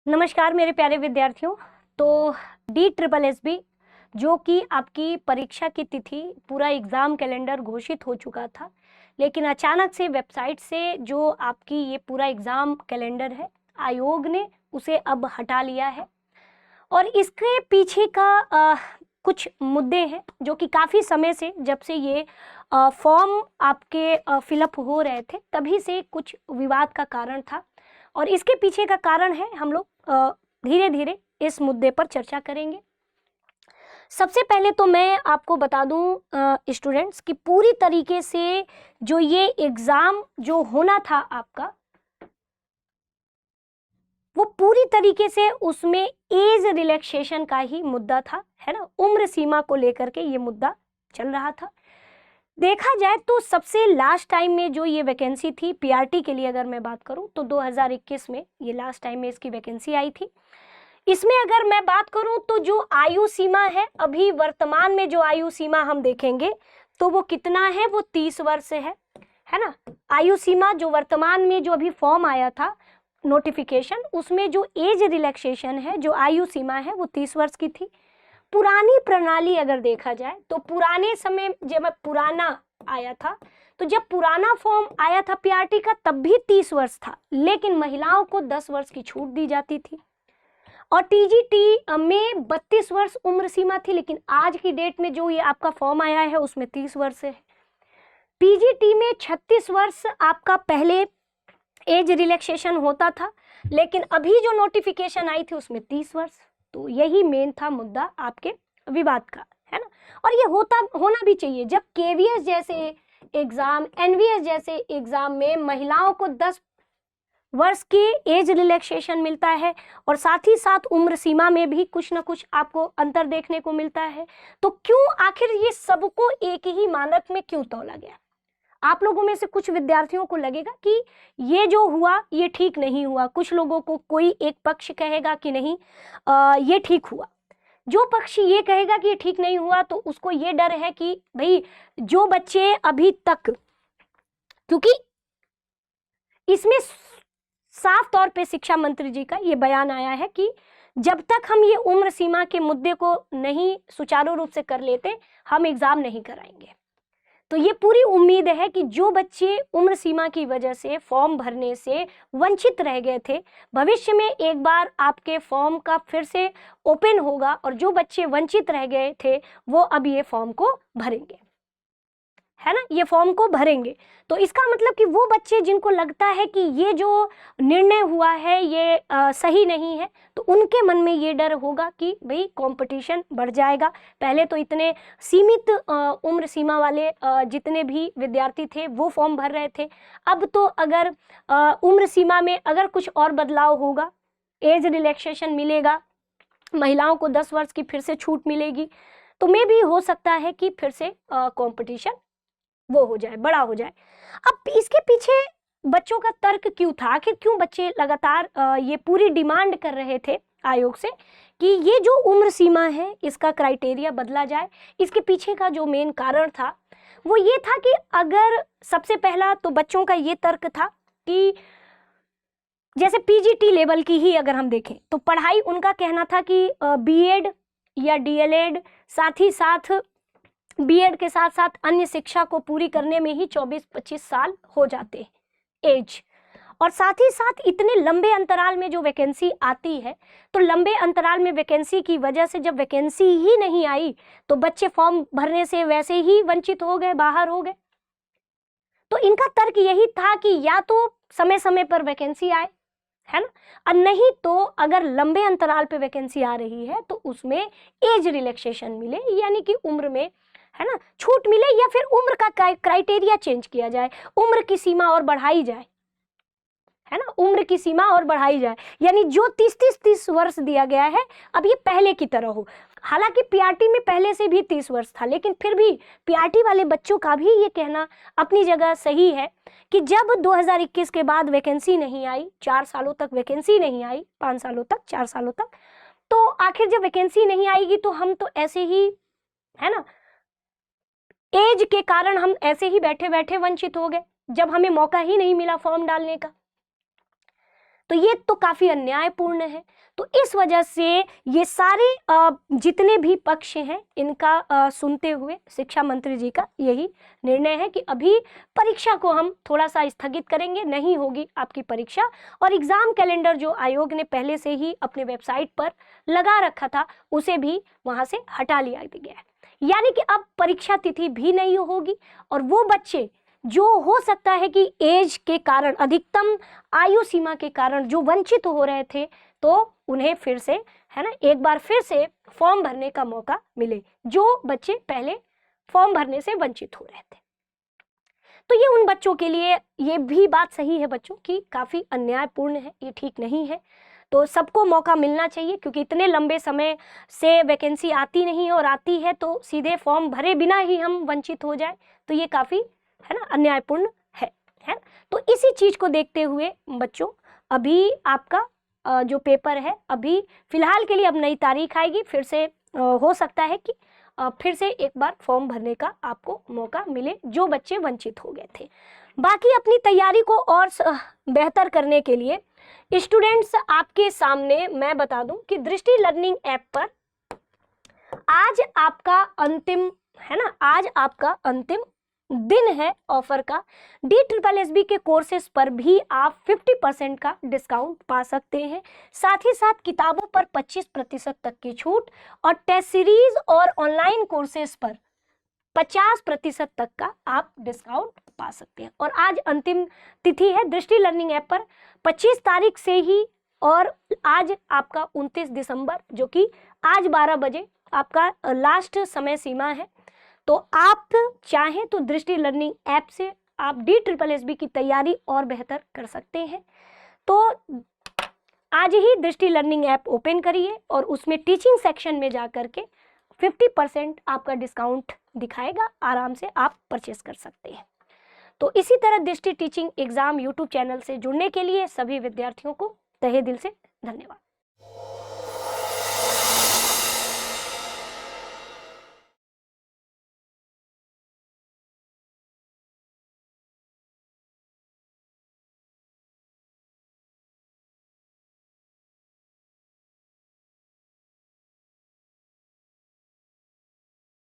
नमस्कार मेरे प्यारे विद्यार्थियों। तो DSSB जो कि आपकी परीक्षा की तिथि पूरा एग्ज़ाम कैलेंडर घोषित हो चुका था, लेकिन अचानक से वेबसाइट से जो आपकी ये पूरा एग्ज़ाम कैलेंडर है, आयोग ने उसे अब हटा लिया है। और इसके पीछे का कुछ मुद्दे हैं जो कि काफ़ी समय से, जब से ये फॉर्म आपके फिलअप हो रहे थे, तभी से कुछ विवाद का कारण था। और इसके पीछे का कारण है, हम लोग धीरे धीरे इस मुद्दे पर चर्चा करेंगे। सबसे पहले तो मैं आपको बता दूं स्टूडेंट्स कि पूरी तरीके से जो ये एग्ज़ाम जो होना था आपका, वो पूरी तरीके से उसमें एज रिलैक्सेशन का ही मुद्दा था, है ना। उम्र सीमा को लेकर के ये मुद्दा चल रहा था। देखा जाए तो सबसे लास्ट टाइम में जो ये वैकेंसी थी पीआरटी के लिए, अगर मैं बात करूं तो 2021 में ये लास्ट टाइम में इसकी वैकेंसी आई थी। इसमें अगर मैं बात करूं तो जो आयु सीमा है, अभी वर्तमान में जो आयु सीमा हम देखेंगे तो वो कितना है, वो 30 वर्ष है ना। आयु सीमा जो वर्तमान में जो अभी फॉर्म आया था नोटिफिकेशन, उसमें जो एज रिलैक्सेशन है, जो आयु सीमा है, वो 30 वर्ष की थी। पुरानी प्रणाली अगर देखा जाए तो पुराने समय जब पुराना आया था, तो जब पुराना फॉर्म आया था पीआरटी का, तब भी 30 वर्ष था, लेकिन महिलाओं को 10 वर्ष की छूट दी जाती थी। और टीजीटी में 32 वर्ष उम्र सीमा थी, लेकिन आज की डेट में जो ये आपका फॉर्म आया है उसमें 30 वर्ष है। पीजीटी में 36 वर्ष आपका पहले एज रिलैक्सेशन होता था, लेकिन अभी जो नोटिफिकेशन आई थी उसमें 30 वर्ष। तो यही मेन था मुद्दा आपके विवाद का, है ना। और ये होना भी चाहिए। जब केवीएस जैसे एग्जाम, एनवीएस जैसे एग्जाम में महिलाओं को 10 वर्ष की एज रिलैक्सेशन मिलता है और साथ ही साथ उम्र सीमा में भी कुछ ना कुछ आपको अंतर देखने को मिलता है, तो क्यों आखिर ये सबको एक ही मानक में क्यों तौला गया? आप लोगों में से कुछ विद्यार्थियों को लगेगा कि ये जो हुआ ये ठीक नहीं हुआ, कुछ लोगों को कोई एक पक्ष कहेगा कि नहीं ये ठीक हुआ। जो पक्ष ये कहेगा कि ये ठीक नहीं हुआ, तो उसको ये डर है कि भाई जो बच्चे अभी तक, क्योंकि इसमें साफ तौर पे शिक्षा मंत्री जी का ये बयान आया है कि जब तक हम ये उम्र सीमा के मुद्दे को नहीं सुचारू रूप से कर लेते, हम एग्जाम नहीं कराएंगे। तो ये पूरी उम्मीद है कि जो बच्चे उम्र सीमा की वजह से फॉर्म भरने से वंचित रह गए थे, भविष्य में एक बार आपके फॉर्म का फिर से ओपन होगा और जो बच्चे वंचित रह गए थे वो अब ये फॉर्म को भरेंगे, है ना, ये फॉर्म को भरेंगे। तो इसका मतलब कि वो बच्चे जिनको लगता है कि ये जो निर्णय हुआ है ये सही नहीं है, तो उनके मन में ये डर होगा कि भाई कंपटीशन बढ़ जाएगा। पहले तो इतने सीमित उम्र सीमा वाले जितने भी विद्यार्थी थे वो फॉर्म भर रहे थे, अब तो अगर उम्र सीमा में अगर कुछ और बदलाव होगा, एज रिलैक्सेशन मिलेगा, महिलाओं को 10 वर्ष की फिर से छूट मिलेगी, तो मे भी हो सकता है कि फिर से कंपटीशन वो हो जाए, बड़ा हो जाए। अब इसके पीछे बच्चों का तर्क क्यों था? आखिर क्यों बच्चे लगातार ये पूरी डिमांड कर रहे थे आयोग से कि ये जो उम्र सीमा है इसका क्राइटेरिया बदला जाए? इसके पीछे का जो मेन कारण था वो ये था कि अगर सबसे पहला तो बच्चों का ये तर्क था कि जैसे पीजीटी लेवल की ही अगर हम देखें तो पढ़ाई, उनका कहना था कि बीएड या डीएलएड, साथ ही साथ बीएड के साथ साथ अन्य शिक्षा को पूरी करने में ही 24-25 साल हो जाते एज। और साथ ही साथ इतने लंबे अंतराल में जो वैकेंसी आती है, तो लंबे अंतराल में वैकेंसी की वजह से जब वैकेंसी ही नहीं आई तो बच्चे फॉर्म भरने से वैसे ही वंचित हो गए, बाहर हो गए। तो इनका तर्क यही था कि या तो समय समय पर वैकेंसी आए, है ना, और नहीं तो अगर लंबे अंतराल पे वैकेंसी आ रही है तो उसमें एज रिलैक्सेशन मिले, यानी कि उम्र में, है ना, छूट मिले, या फिर उम्र का क्राइटेरिया चेंज किया जाए, उम्र की सीमा और बढ़ाई जाए, है ना, उम्र की सीमा और बढ़ाई जाए, यानी जो 30 वर्ष दिया गया है अब ये पहले की तरह हो। हालांकि पीआरटी में पहले से भी 30 वर्ष था, लेकिन फिर भी पीआरटी वाले बच्चों का भी ये कहना अपनी जगह सही है कि जब 2021 के बाद वैकेंसी नहीं आई, 4 सालों तक वैकेंसी नहीं आई, 5 सालों तक, 4 सालों तक, तो आखिर जब वैकेंसी नहीं आएगी तो हम तो ऐसे ही, है ना, एज के कारण हम ऐसे ही बैठे बैठे वंचित हो गए, जब हमें मौका ही नहीं मिला फॉर्म डालने का। तो ये तो काफ़ी अन्यायपूर्ण है। तो इस वजह से ये सारे जितने भी पक्ष हैं इनका सुनते हुए शिक्षा मंत्री जी का यही निर्णय है कि अभी परीक्षा को हम थोड़ा सा स्थगित करेंगे, नहीं होगी आपकी परीक्षा, और एग्ज़ाम कैलेंडर जो आयोग ने पहले से ही अपने वेबसाइट पर लगा रखा था उसे भी वहाँ से हटा लिया गया है। यानी कि अब परीक्षा तिथि भी नहीं होगी, और वो बच्चे जो हो सकता है कि एज के कारण, अधिकतम आयु सीमा के कारण जो वंचित हो रहे थे, तो उन्हें फिर से, है ना, एक बार फिर से फॉर्म भरने का मौका मिले, जो बच्चे पहले फॉर्म भरने से वंचित हो रहे थे। तो ये उन बच्चों के लिए ये भी बात सही है बच्चों कि काफ़ी अन्यायपूर्ण है, ये ठीक नहीं है। तो सबको मौका मिलना चाहिए, क्योंकि इतने लंबे समय से वैकेंसी आती नहीं है, और आती है तो सीधे फॉर्म भरे बिना ही हम वंचित हो जाए, तो ये काफ़ी, है ना, अन्यायपूर्ण है। तो इसी चीज़ को देखते हुए बच्चों अभी आपका जो पेपर है, अभी फिलहाल के लिए अब नई तारीख आएगी, फिर से हो सकता है कि फिर से एक बार फॉर्म भरने का आपको मौका मिले जो बच्चे वंचित हो गए थे। बाकी अपनी तैयारी को और बेहतर करने के लिए स्टूडेंट्स आपके सामने मैं बता दूं कि दृष्टि लर्निंग ऐप पर आज आपका अंतिम, है ना, आज आपका अंतिम दिन है ऑफर का। DSSB के कोर्सेज पर भी आप 50% का डिस्काउंट पा सकते हैं। साथ ही साथ किताबों पर 25% तक की छूट, और टेस्ट सीरीज और ऑनलाइन कोर्सेज पर 50% तक का आप डिस्काउंट पा सकते हैं। और आज अंतिम तिथि है दृष्टि लर्निंग ऐप पर 25 तारीख से ही, और आज आपका 29 दिसंबर जो कि आज 12 बजे आपका लास्ट समय सीमा है। तो आप चाहें तो दृष्टि लर्निंग ऐप से आप DSSB की तैयारी और बेहतर कर सकते हैं। तो आज ही दृष्टि लर्निंग ऐप ओपन करिए और उसमें टीचिंग सेक्शन में जा कर के 50% आपका डिस्काउंट दिखाएगा, आराम से आप परचेस कर सकते हैं। तो इसी तरह दृष्टि टीचिंग एग्जाम YouTube चैनल से जुड़ने के लिए सभी विद्यार्थियों को तहे दिल से धन्यवाद।